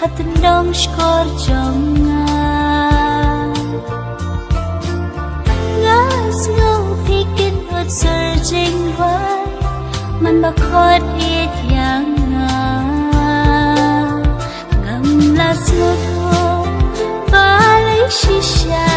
Hatendong skor jonga Ngas ngau pikin hot surging vai Man bakot it yang ngam las ngau ho Balai shisha